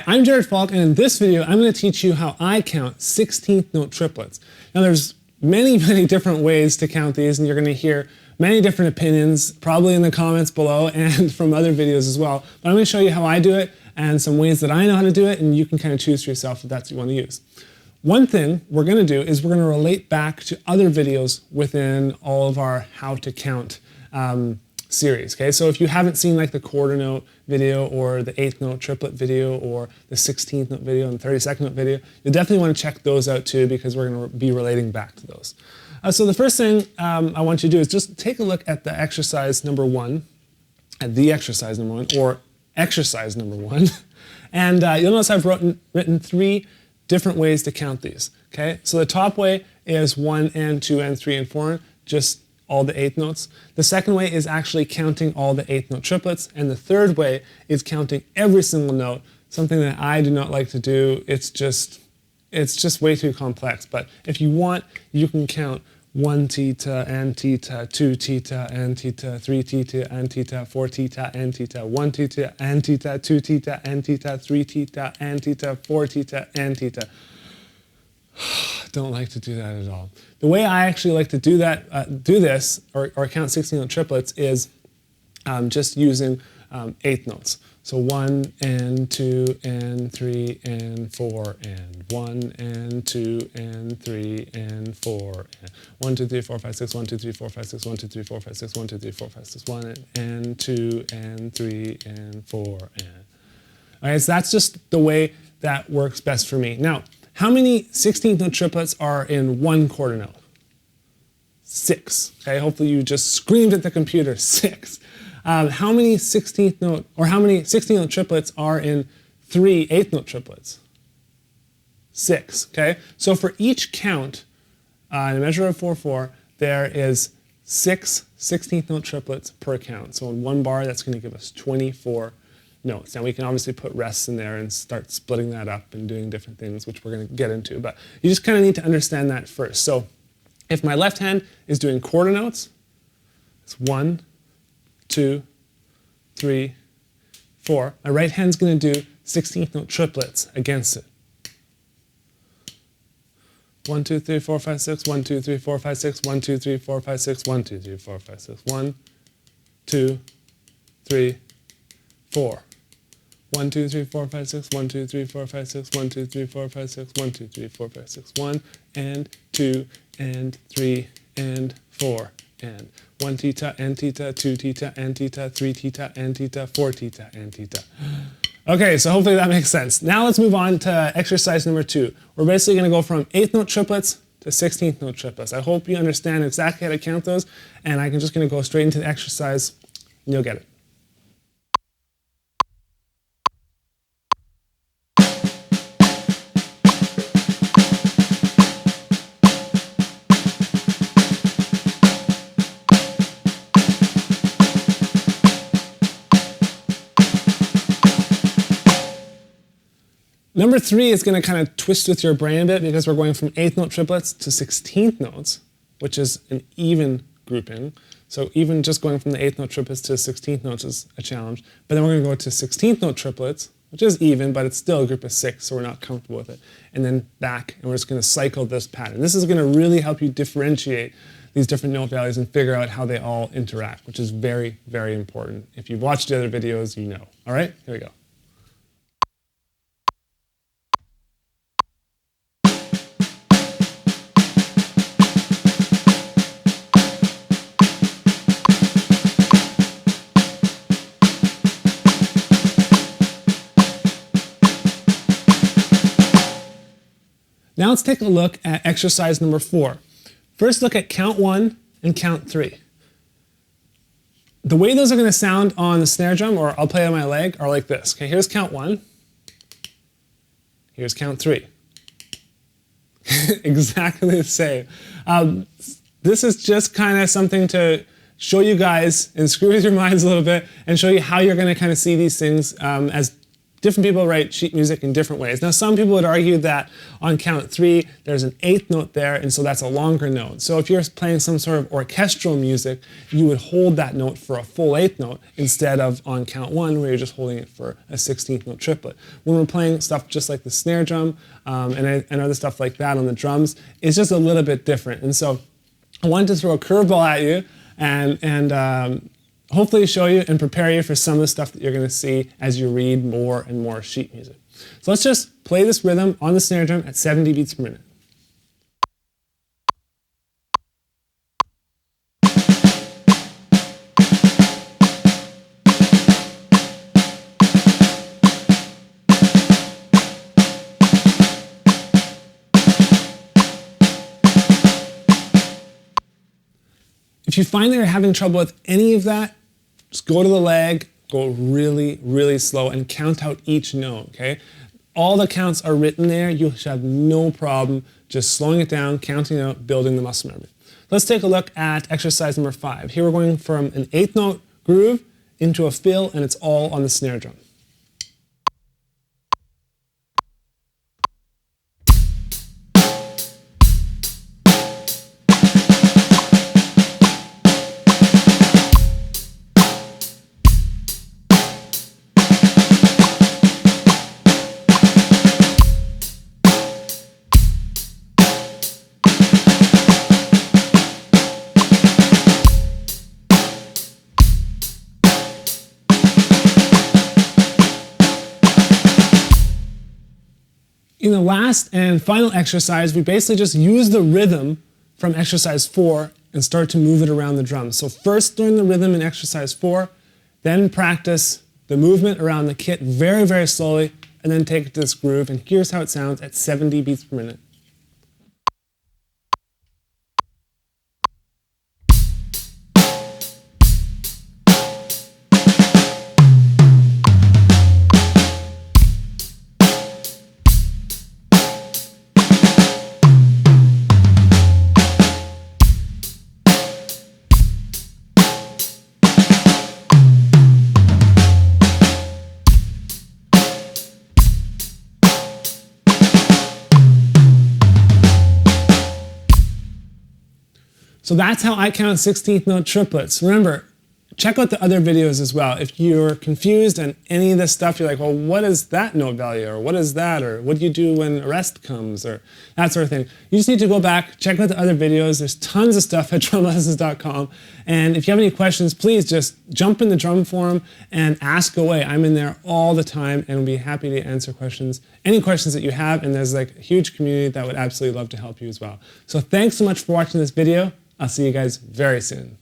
Hi, I'm Jared Falk, and in this video, I'm going to teach you how I count 16th note triplets. Now, there's many different ways to count these, and you're going to hear many different opinions, probably in the comments below and from other videos as well. But I'm going to show you how I do it and some ways that I know how to do it, and you can kind of choose for yourself if that's what you want to use. One thing we're going to do is we're going to relate back to other videos within all of our how to count series. Okay, so if you haven't seen like the quarter note video or the 8th note triplet video or the 16th note video and 32nd note video, you'll definitely want to check those out too, because we're going to be relating back to those. So the first thing I want you to do is just take a look at the exercise number 1, or exercise number 1, and you'll notice I've written 3 different ways to count these. Okay, so the top way is 1 and 2 and 3 and 4, just all the 8th notes. The second way is actually counting all the 8th note triplets, and the third way is counting every single note, something that I do not like to do. It's just way too complex. But if you want, you can count 1 theta and theta, 2 theta and theta, 3 theta and theta, 4 theta and theta, 1 theta and theta, 2 theta and theta, 3 theta and theta, 4 theta and theta. Don't like to do that at all. The way I actually like to do this, or count 16 note triplets, is just using 8th notes. So 1 and 2 and 3 and 4 and 1 and 2 and 3 and 4 and 1, 2, 3, 4, 5, 6, 1, 2, 3, 4, 5, 6, 1, 2, 3, 4, 5, 6, 1, 2, 3, 4, 5, 6, 1 and 2 and 3 and 4 and. All right, so that's just the way that works best for me. Now, how many 16th note triplets are in one quarter note? 6. Okay, hopefully you just screamed at the computer, 6. How many 16th note triplets are in 3 8th note triplets? 6. Okay, so for each count in a measure of 4/4, there is 6 16th note triplets per count. So in one bar, that's going to give us 24 notes. Now we can obviously put rests in there and start splitting that up and doing different things, which we're going to get into, but you just kind of need to understand that first. So if my left hand is doing quarter notes, it's 1, 2, 3, 4. My right hand's going to do 16th note triplets against it. 1, 2, 3, 4, 5, 6, 1, 2, 3, 4, 5, 6, 1, 2, 3, 4, 5, 6, 1, 2, 3, 4, 5, 6, 1, 2, 3, 4. 1, 2, 3, 4, 5, 6, 1, 2, 3, 4, 5, 6, 1, 2, 3, 4, 5, 6, 1, 2, 3, 4, 5, 6, 1, and 2, and 3, and 4, and 1 theta, and theta, 2 theta, and theta, 3 theta, and theta, 4 theta, and theta. Okay, so hopefully that makes sense. Now let's move on to exercise number 2. We're basically going to go from 8th note triplets to 16th note triplets. I hope you understand exactly how to count those, and I'm just going to go straight into the exercise, and you'll get it. Number 3 is going to kind of twist with your brain a bit, because we're going from 8th note triplets to 16th notes, which is an even grouping. So even just going from the 8th note triplets to 16th notes is a challenge. But then we're going to go to 16th note triplets, which is even, but it's still a group of 6, so we're not comfortable with it. And then back, and we're just going to cycle this pattern. This is going to really help you differentiate these different note values and figure out how they all interact, which is very, very important. If you've watched the other videos, you know. All right, here we go. Now let's take a look at exercise number 4. First, look at count 1 and count 3. The way those are going to sound on the snare drum, or I'll play on my leg, are like this. Okay, here's count 1. Here's count 3. Exactly the same. This is just kind of something to show you guys and screw with your minds a little bit and show you how you're going to kind of see these things as different people write sheet music in different ways. Now, some people would argue that on count 3, there's an 8th note there, and so that's a longer note. So if you're playing some sort of orchestral music, you would hold that note for a full 8th note instead of on count 1, where you're just holding it for a 16th note triplet. When we're playing stuff just like the snare drum and other stuff like that on the drums, it's just a little bit different. And so I wanted to throw a curveball at you and hopefully show you and prepare you for some of the stuff that you're going to see as you read more and more sheet music. So let's just play this rhythm on the snare drum at 70 beats per minute. If you find that you're having trouble with any of that, just go to the leg, go really, really slow, and count out each note, okay? All the counts are written there. You should have no problem just slowing it down, counting out, building the muscle memory. Let's take a look at exercise number 5. Here we're going from an 8th note groove into a fill, and it's all on the snare drum. In the last and final exercise, we basically just use the rhythm from exercise 4 and start to move it around the drum. So first learn the rhythm in exercise 4, then practice the movement around the kit very, very slowly, and then take it to this groove. And here's how it sounds at 70 beats per minute. So that's how I count 16th note triplets. Remember, check out the other videos as well. If you're confused on any of this stuff, you're like, well, what is that note value? Or what is that? Or what do you do when arrest comes? Or that sort of thing. You just need to go back, check out the other videos. There's tons of stuff at drumlessons.com. And if you have any questions, please just jump in the drum forum and ask away. I'm in there all the time and will be happy to answer questions, any questions that you have. And there's like a huge community that would absolutely love to help you as well. So thanks so much for watching this video. I'll see you guys very soon.